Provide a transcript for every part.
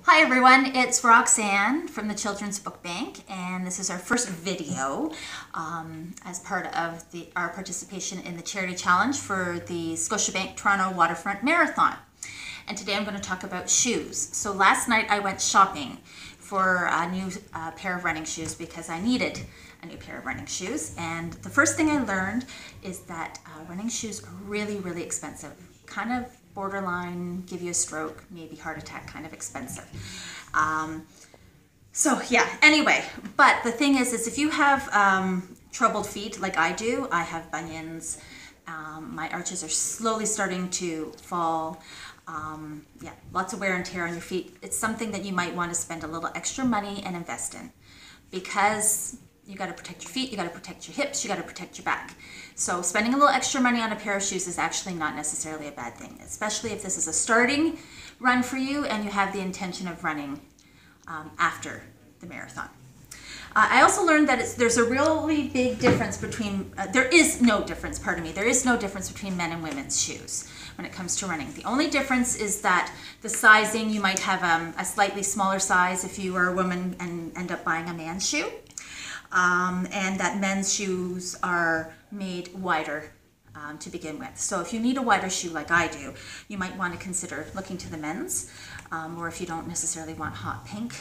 Hi everyone, it's Roxanne from the Children's Book Bank, and this is our first video as part of our participation in the charity challenge for the Scotiabank Toronto Waterfront Marathon. And today I'm going to talk about shoes. So last night I went shopping for a new pair of running shoes because I needed a new pair of running shoes. And the first thing I learned is that running shoes are really, really expensive. Kind of borderline, give you a stroke, maybe heart attack kind of expensive. So yeah, anyway, but the thing is if you have troubled feet like I do, I have bunions, my arches are slowly starting to fall, yeah, lots of wear and tear on your feet. It's something that you might want to spend a little extra money and invest in, because you got to protect your feet, you got to protect your hips, you got to protect your back. So spending a little extra money on a pair of shoes is actually not necessarily a bad thing, especially if this is a starting run for you and you have the intention of running after the marathon. I also learned that there's a really big difference between, there is no difference between men and women's shoes when it comes to running. The only difference is that the sizing, you might have a slightly smaller size if you are a woman and end up buying a man's shoe. And that men's shoes are made wider to begin with. So if you need a wider shoe like I do, you might want to consider looking to the men's, or if you don't necessarily want hot pink,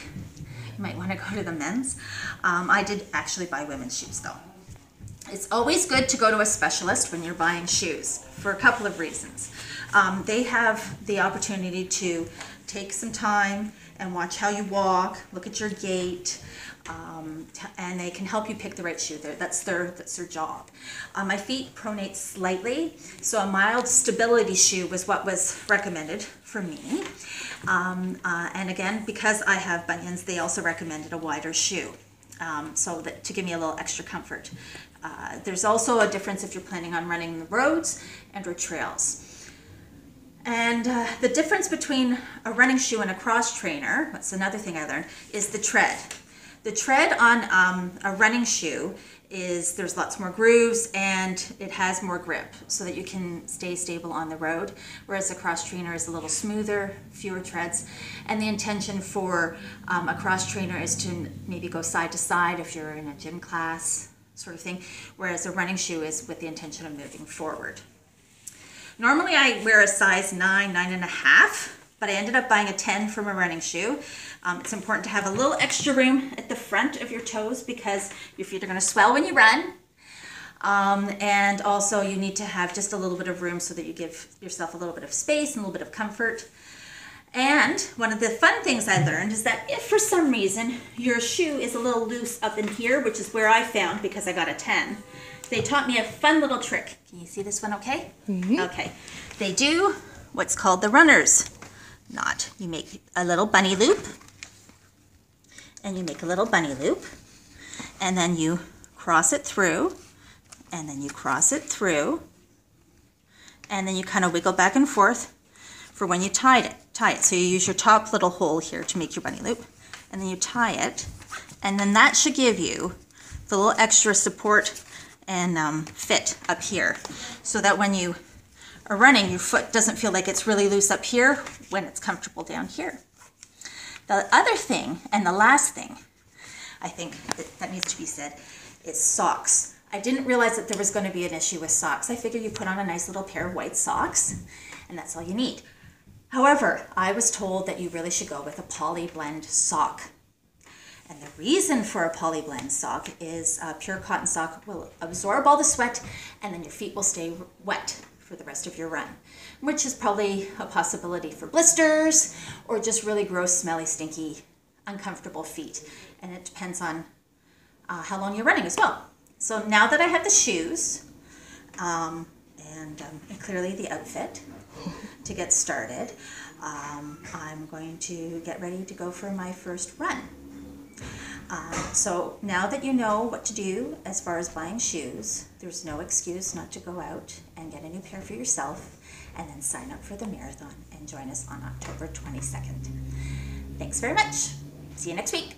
you might want to go to the men's. I did actually buy women's shoes though. It's always good to go to a specialist when you're buying shoes for a couple of reasons. They have the opportunity to take some time and watch how you walk, look at your gait, and they can help you pick the right shoe. That's their job. My feet pronate slightly, so a mild stability shoe was what was recommended for me. And again, because I have bunions, they also recommended a wider shoe, so that to give me a little extra comfort. There's also a difference if you're planning on running the roads and or trails. And the difference between a running shoe and a cross trainer, that's another thing I learned, is the tread. The tread on a running shoe there's lots more grooves and it has more grip so that you can stay stable on the road, whereas a cross trainer is a little smoother, fewer treads. And the intention for a cross trainer is to maybe go side to side if you're in a gym class sort of thing, whereas a running shoe is with the intention of moving forward. Normally I wear a size 9, 9.5, but I ended up buying a 10 from a running shoe. It's important to have a little extra room at the front of your toes because your feet are going to swell when you run. And also you need to have just a little bit of room so that you give yourself a little bit of space and a little bit of comfort. And one of the fun things I learned is that if for some reason your shoe is a little loose up in here, which is where I found because I got a 10, they taught me a fun little trick. Can you see this one okay? Mm-hmm. Okay. They do what's called the runner's knot. You make a little bunny loop, and you make a little bunny loop, and then you cross it through, and then you cross it through, and then you kind of wiggle back and forth for when you tie it. So you use your top little hole here to make your bunny loop, and then you tie it, and then that should give you the little extra support and fit up here, so that when you are running, your foot doesn't feel like it's really loose up here when it's comfortable down here. The other thing, and the last thing I think that needs to be said, is socks. I didn't realize that there was going to be an issue with socks. I figured you put on a nice little pair of white socks, and that's all you need. However, I was told that you really should go with a poly blend sock. And the reason for a poly blend sock is a pure cotton sock will absorb all the sweat, and then your feet will stay wet for the rest of your run, which is probably a possibility for blisters or just really gross, smelly, stinky, uncomfortable feet. And it depends on how long you're running as well. So now that I have the shoes and clearly the outfit to get started, I'm going to get ready to go for my first run. So now that you know what to do as far as buying shoes, there's no excuse not to go out and get a new pair for yourself and then sign up for the marathon and join us on October 22nd. Thanks very much. See you next week.